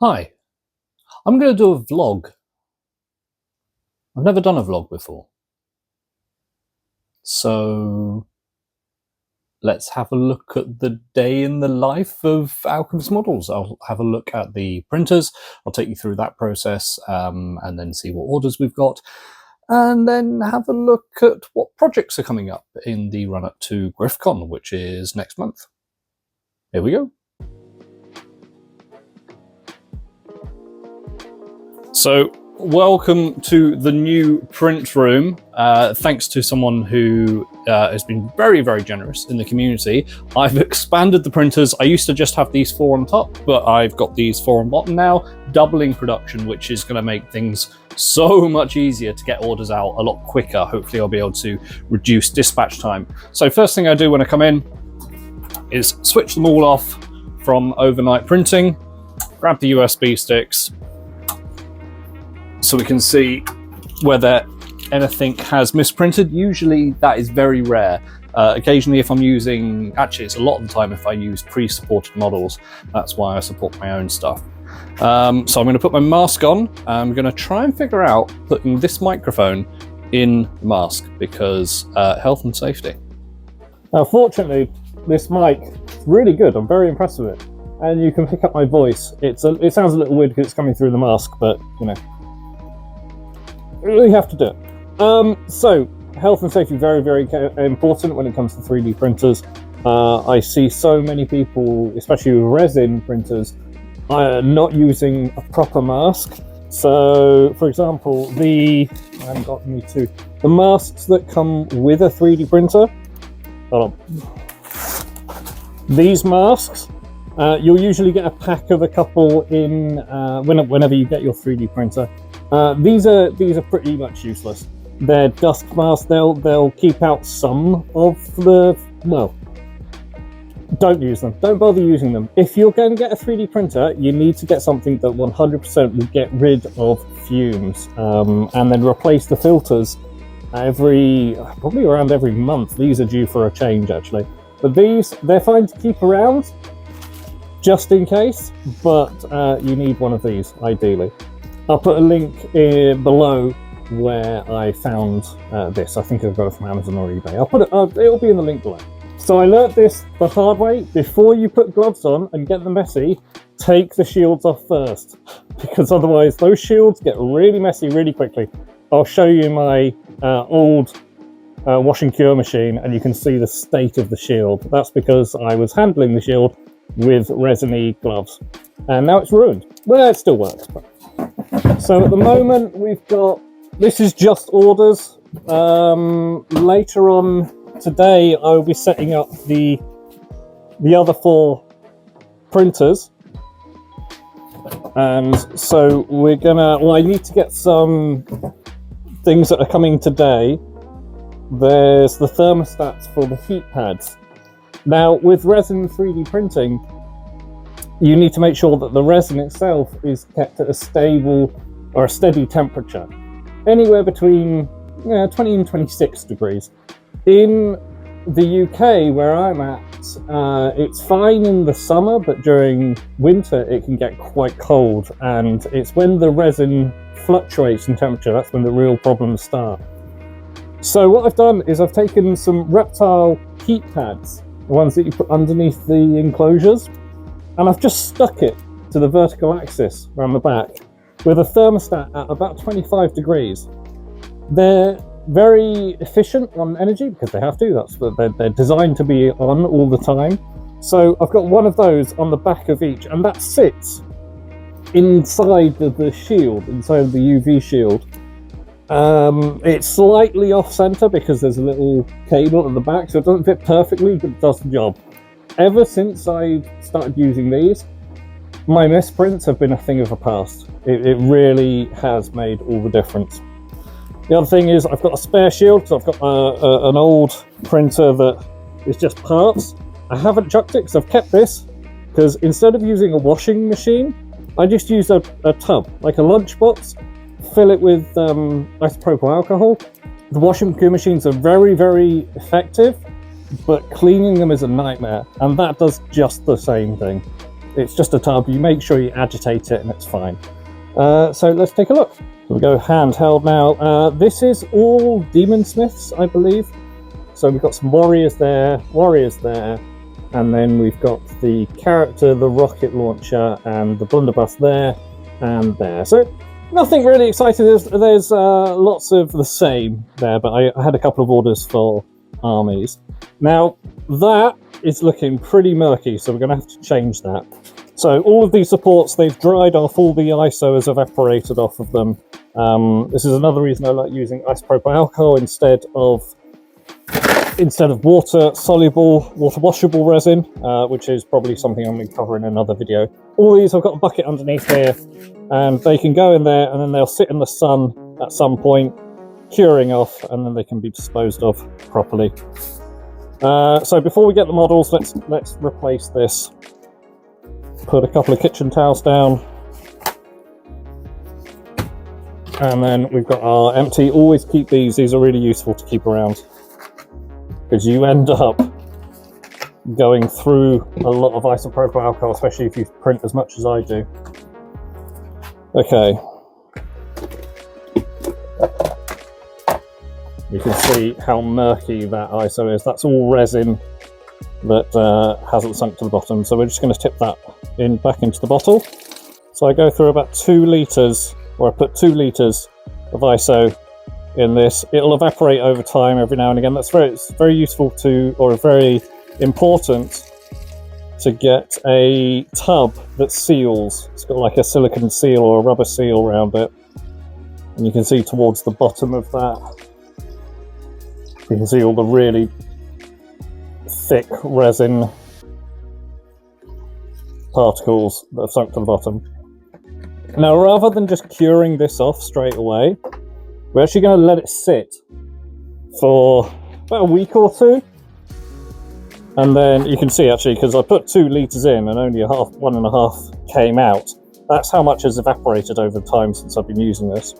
Hi, I'm going to do a vlog. I've never done a vlog before. So let's have a look at the day in the life of Alchemist models. I'll have a look at the printers. I'll take you through that process and then see what orders we've got. And then have a look at what projects are coming up in the run-up to GriffCon, which is next month. Here we go. So, welcome to the new print room. Thanks to someone who has been very, very generous in the community. I've expanded the printers. I used to just have these 4 on top, but I've got these 4 on bottom now, doubling production, which is going to make things so much easier to get orders out a lot quicker. Hopefully I'll be able to reduce dispatch time. So first thing I do when I come in is switch them all off from overnight printing, grab the USB sticks, so we can see whether anything has misprinted. Usually that is very rare. Occasionally if I'm using, actually it's a lot of the time if I use pre-supported models, that's why I support my own stuff. So I'm going to put my mask on. I'm going to try and figure out putting this microphone in the mask because health and safety. Now fortunately this mic is really good, I'm very impressed with it. And you can pick up my voice. It sounds a little weird because it's coming through the mask, but you know. We have to do it. So, health and safety very, very important when it comes to 3D printers. I see so many people, especially with resin printers, not using a proper mask. So, for example, I haven't got me to the masks that come with a 3D printer. Hold on. These masks, you'll usually get a pack of a couple in whenever you get your 3D printer. These are pretty much useless. They're dust masks. They'll keep out some of the, well, don't use them. Don't bother using them. If you're going to get a 3D printer, you need to get something that 100% will get rid of fumes and then replace the filters probably around every month. These are due for a change actually. But they're fine to keep around just in case, but you need one of these ideally. I'll put a link below where I found this. I think I've got it from Amazon or eBay. It'll be in the link below. So I learnt this the hard way. Before you put gloves on and get them messy, take the shields off first, because otherwise those shields get really messy really quickly. I'll show you my old wash and cure machine and you can see the state of the shield. That's because I was handling the shield with resiny gloves and now it's ruined. Well, it still works, but. So at the moment we've got, this is just orders. Later on today I will be setting up the other 4 printers. And so I need to get some things that are coming today. There's the thermostats for the heat pads. Now with resin 3D printing, you need to make sure that the resin itself is kept at a stable or a steady temperature, anywhere between 20 and 26 degrees. In the UK, where I'm at, it's fine in the summer, but during winter it can get quite cold, and it's when the resin fluctuates in temperature, that's when the real problems start. So what I've done is I've taken some Reptile heat pads, the ones that you put underneath the enclosures, and I've just stuck it to the vertical axis around the back with a thermostat at about 25 degrees. They're very efficient on energy because they have to. That's what they're designed to be on all the time. So I've got one of those on the back of each, and that sits inside the shield, inside of the UV shield. It's slightly off center because there's a little cable at the back, so it doesn't fit perfectly, but it does the job. Ever since I started using these, my misprints have been a thing of the past. It really has made all the difference. The other thing is I've got a spare shield because I've got an old printer that is just parts. I haven't chucked it because I've kept this, because instead of using a washing machine, I just use a tub, like a lunchbox, fill it with isopropyl alcohol. The washing machines are very, very effective, but cleaning them is a nightmare, and that does just the same thing. It's just a tub, you make sure you agitate it and it's fine. So let's take a look. So we go handheld now. This is all demon smiths, I believe. So we've got some warriors there, and then we've got the character, the rocket launcher, and the blunderbuss there and there. So nothing really exciting. There's lots of the same there, but I had a couple of orders for armies. Now that is looking pretty murky, so we're going to have to change that. So all of these supports, they've dried off, all the ISO has evaporated off of them. This is another reason I like using isopropyl alcohol instead of water-soluble, water-washable resin, which is probably something I'm going to cover in another video. All these, I've got a bucket underneath here, and they can go in there, and then they'll sit in the sun at some point, curing off, and then they can be disposed of properly. So before we get the models, let's replace this. Put a couple of kitchen towels down, and then we've got our empty. Always keep these are really useful to keep around, because you end up going through a lot of isopropyl alcohol, especially if you print as much as I do. Okay, you can see how murky that ISO is. That's all resin that hasn't sunk to the bottom, so we're just going to tip that back into the bottle. So I go through about 2 litres, or I put 2 litres of ISO in this. It'll evaporate over time every now and again. It's very useful or very important to get a tub that seals. It's got like a silicone seal or a rubber seal around it, and you can see towards the bottom of that, you can see all the really thick resin particles that have sunk to the bottom. Now, rather than just curing this off straight away, we're actually going to let it sit for about a week or 2. And then you can see, actually, because I put 2 litres in and only 1.5 came out, that's how much has evaporated over time since I've been using this,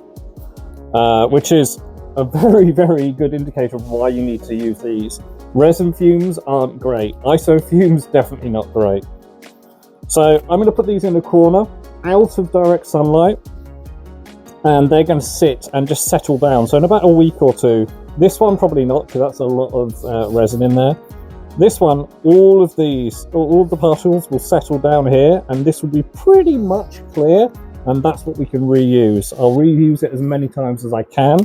which is a very, very good indicator of why you need to use these. Resin fumes aren't great. ISO fumes, definitely not great. So I'm going to put these in a corner, out of direct sunlight, and they're going to sit and just settle down. So in about a week or 2, this one probably not, because that's a lot of resin in there. This one, all of the particles will settle down here, and this will be pretty much clear, and that's what we can reuse. I'll reuse it as many times as I can,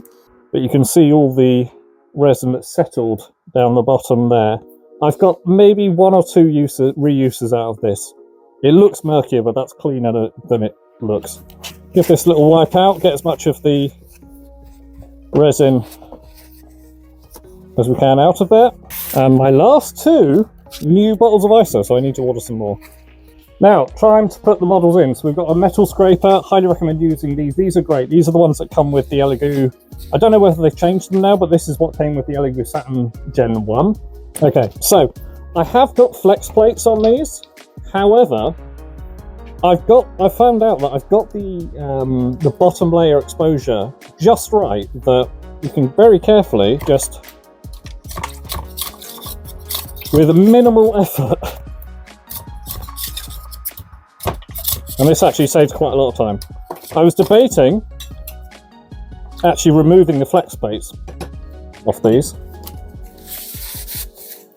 but you can see all the resin that's settled down the bottom there. I've got maybe 1 or 2 reuses out of this. It looks murkier, but that's cleaner than it looks. Give this a little wipe out, get as much of the resin as we can out of there. And my last 2 new bottles of ISO, so I need to order some more. Now, time to put the models in. So we've got a metal scraper. Highly recommend using these. These are great. These are the ones that come with the Elegoo. I don't know whether they've changed them now, but this is what came with the Elegoo Saturn Gen 1. Okay, so I have got flex plates on these. However, I found out that I've got the bottom layer exposure just right, that you can very carefully just, with minimal effort, and this actually saves quite a lot of time. I was debating actually removing the flex plates off these,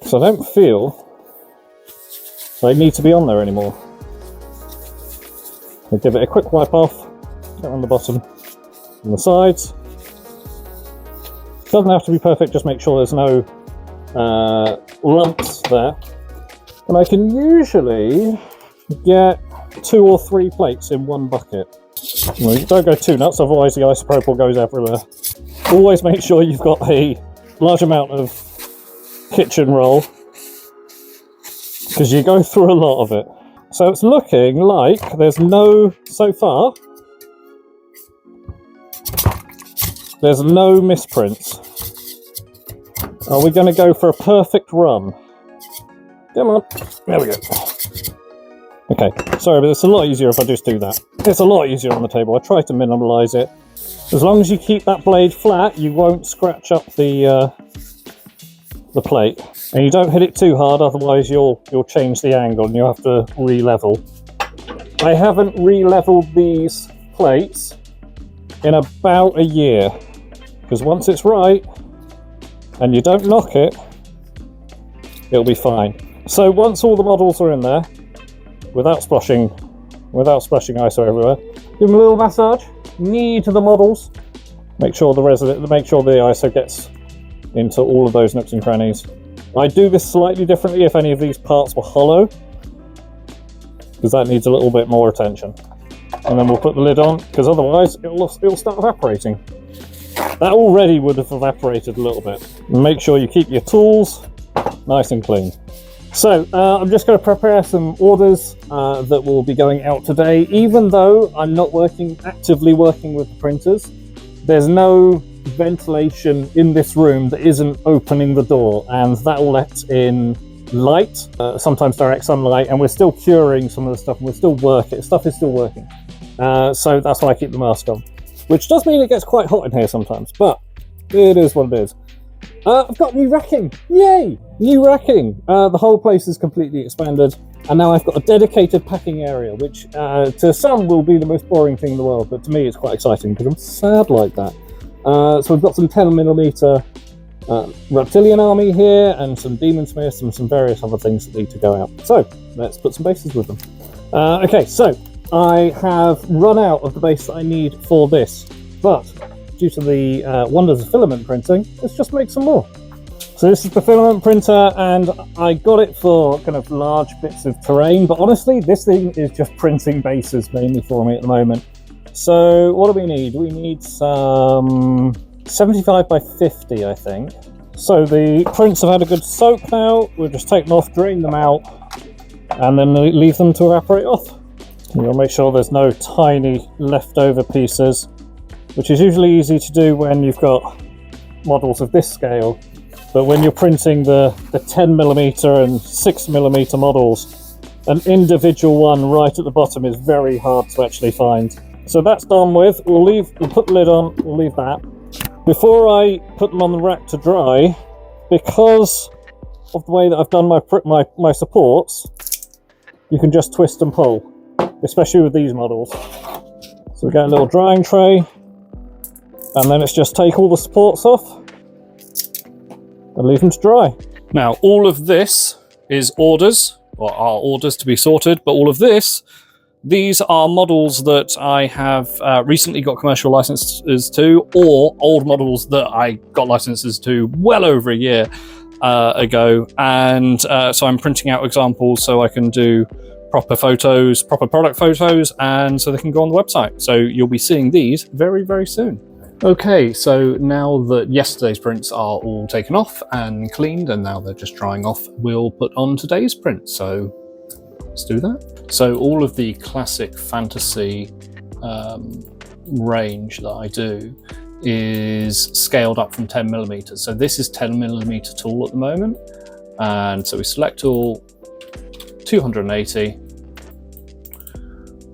so I don't feel they need to be on there anymore. I'll give it a quick wipe off, get on the bottom and the sides. Doesn't have to be perfect, just make sure there's no lumps there. And I can usually get 2 or 3 plates in one bucket. Well, don't go too nuts, otherwise the isopropyl goes everywhere. Always make sure you've got a large amount of kitchen roll, because you go through a lot of it. So it's looking like so far, there's no misprints. Are we going to go for a perfect run? Come on, there we go. Okay, sorry, but it's a lot easier if I just do that. It's a lot easier on the table. I try to minimise it. As long as you keep that blade flat, you won't scratch up the the plate, and you don't hit it too hard, otherwise you'll change the angle and you'll have to re-level. I haven't re-leveled these plates in about a year, because once it's right and you don't knock it, it'll be fine. So once all the models are in there, without splashing ISO everywhere, give them a little massage, knee to the models, make sure the ISO gets into all of those nooks and crannies. I do this slightly differently if any of these parts were hollow, because that needs a little bit more attention. And then we'll put the lid on, because otherwise it'll start evaporating. That already would have evaporated a little bit. Make sure you keep your tools nice and clean. So I'm just going to prepare some orders that will be going out today. Even though I'm not actively working with the printers, there's no ventilation in this room that isn't opening the door, and that will let in light, sometimes direct sunlight, and we're still curing some of the stuff, and we're still working. Stuff is still working. So that's why I keep the mask on, which does mean it gets quite hot in here sometimes, but it is what it is. I've got new racking. Yay! New racking. The whole place is completely expanded, and now I've got a dedicated packing area, which to some will be the most boring thing in the world, but to me it's quite exciting because I'm sad like that. So we've got some 10mm reptilian army here, and some demon smiths, and some various other things that need to go out. So let's put some bases with them. Okay, so I have run out of the base that I need for this, but due to the wonders of filament printing, let's just make some more. So this is the filament printer, and I got it for kind of large bits of terrain, but honestly this thing is just printing bases mainly for me at the moment. So what do we need? We need some 75 by 50, I think. So the prints have had a good soak now. We'll just take them off, drain them out, and then leave them to evaporate off. You'll make sure there's no tiny leftover pieces, which is usually easy to do when you've got models of this scale. But when you're printing the 10mm and 6mm models, an individual one right at the bottom is very hard to actually find. So that's done with. We'll put the lid on, we'll leave that. Before I put them on the rack to dry, because of the way that I've done my supports, you can just twist and pull, especially with these models. So we get a little drying tray, and then it's just take all the supports off and leave them to dry. Now, all of this is orders, or are orders to be sorted, but all of these are models that I have recently got commercial licenses to, or old models that I got licenses to well over a year ago. And so I'm printing out examples so I can do proper photos, proper product photos, and so they can go on the website. So you'll be seeing these very, very soon. Okay, so now that yesterday's prints are all taken off and cleaned, and now they're just drying off, we'll put on today's print. So let's do that. So all of the classic fantasy range that I do is scaled up from 10mm. So this is 10mm tool at the moment. And so we select all 280.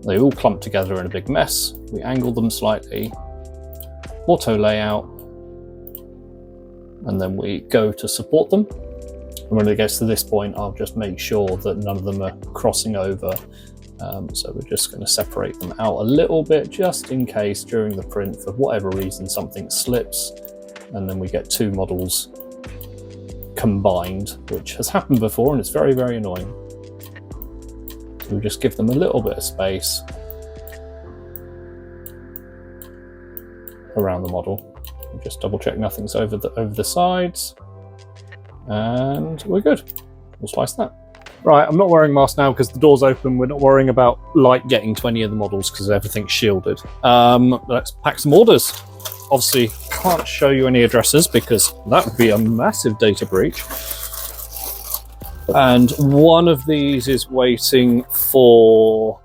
They all clump together in a big mess. We angle them slightly, auto layout, and then we go to support them. And when it gets to this point, I'll just make sure that none of them are crossing over. So we're just going to separate them out a little bit, just in case during the print, for whatever reason, something slips, and then we get two models combined, which has happened before, and it's very, very annoying. So we just give them a little bit of space around the model. We'll just double check nothing's over the sides, and we're good. We'll slice that. Right, I'm not wearing a mask now because the door's open. We're not worrying about light getting to any of the models because everything's shielded. Let's pack some orders. Obviously, can't show you any addresses because that would be a massive data breach. And one of these is waiting for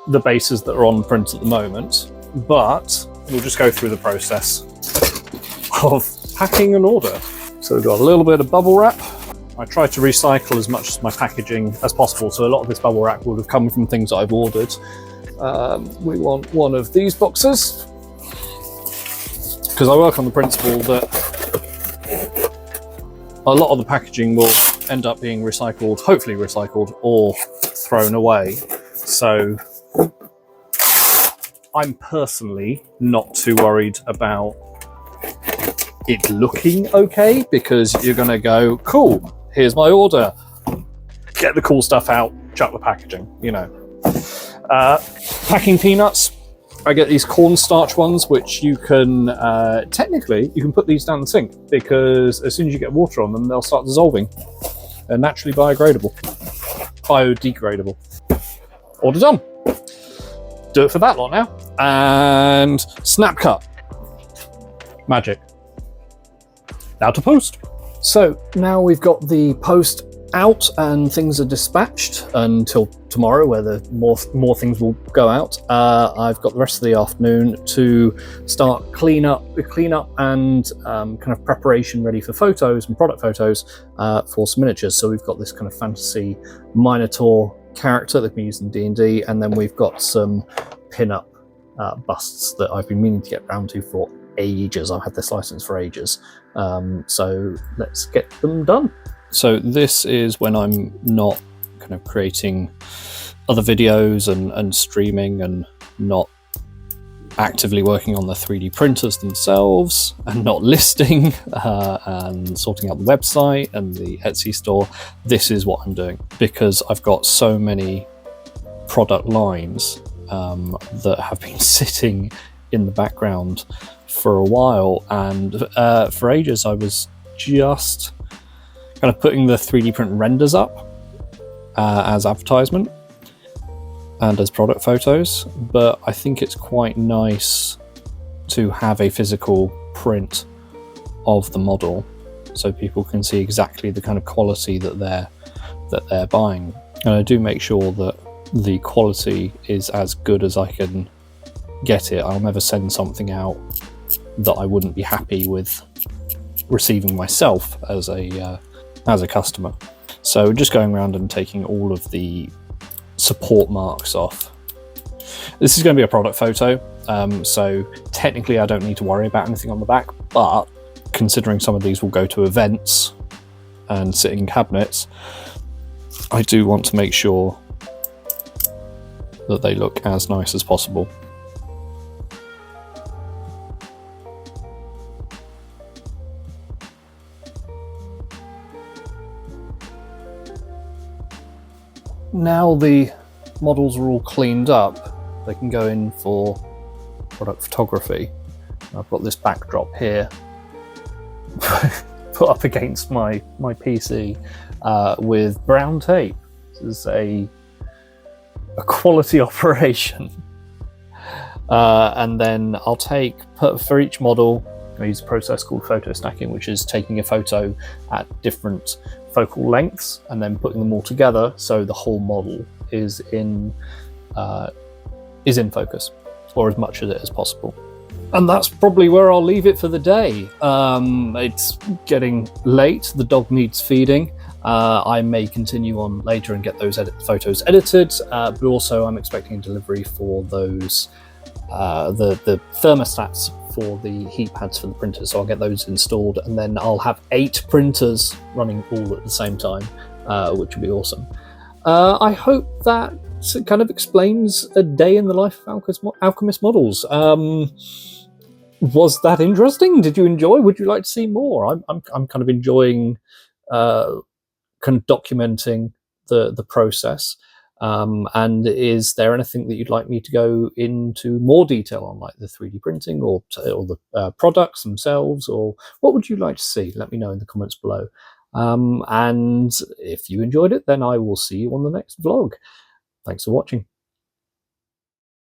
the bases that are on print at the moment, but we'll just go through the process of packing an order. So we've got a little bit of bubble wrap. I try to recycle as much of my packaging as possible, so a lot of this bubble wrap would have come from things that I've ordered. We want one of these boxes, because I work on the principle that a lot of the packaging will end up being recycled, hopefully recycled, or thrown away. So I'm personally not too worried about it looking okay, because you're going to go, cool, here's my order, get the cool stuff out, chuck the packaging, you know. Packing peanuts, I get these cornstarch ones, which you can, technically, you can put these down the sink, because as soon as you get water on them, they'll start dissolving. They're naturally biodegradable. Order done. Do it for that lot now. And snap cut. Magic. Now to post. So now we've got the post out and things are dispatched until tomorrow, where the more things will go out. I've got the rest of the afternoon to start clean up and kind of preparation ready for photos and product photos for some miniatures. So we've got this kind of fantasy Minotaur character that can be used in D&D, and then we've got some pin-up busts that I've been meaning to get round to for ages. I've had this license for ages. So let's get them done. So this is when I'm not kind of creating other videos and streaming and not actively working on the 3D printers themselves and not listing and sorting out the website and the Etsy store. This is what I'm doing, because I've got so many product lines that have been sitting in the background for a while, and for ages I was just kind of putting the 3D print renders up as advertisement and as product photos, but I think it's quite nice to have a physical print of the model so people can see exactly the kind of quality that they're buying. And I do make sure that the quality is as good as I can get it. I'll never send something out that I wouldn't be happy with receiving myself as a customer. So just going around and taking all of the support marks off. This is going to be a product photo, so technically I don't need to worry about anything on the back, but considering some of these will go to events and sit in cabinets, I do want to make sure that they look as nice as possible. Now the models are all cleaned up, they can go in for product photography. I've got this backdrop here put up against my PC with brown tape. This is a quality operation. And then I'll take, for each model, I use a process called photo stacking, which is taking a photo at different focal lengths and then putting them all together so the whole model is in focus, or as much of it as possible. And that's probably where I'll leave it for the day. It's getting late, the dog needs feeding. I may continue on later and get those photos edited, but also I'm expecting a delivery for those the thermostats for the heat pads for the printers, so I'll get those installed, and then I'll have 8 printers running all at the same time, which will be awesome. I hope that kind of explains a day in the life of Alchemist models. Was that interesting? Did you enjoy? Would you like to see more? I'm kind of enjoying kind of documenting the process. And is there anything that you'd like me to go into more detail on, like the 3D printing or the products themselves, or what would you like to see? Let me know in the comments below. And if you enjoyed it, then I will see you on the next vlog. Thanks for watching.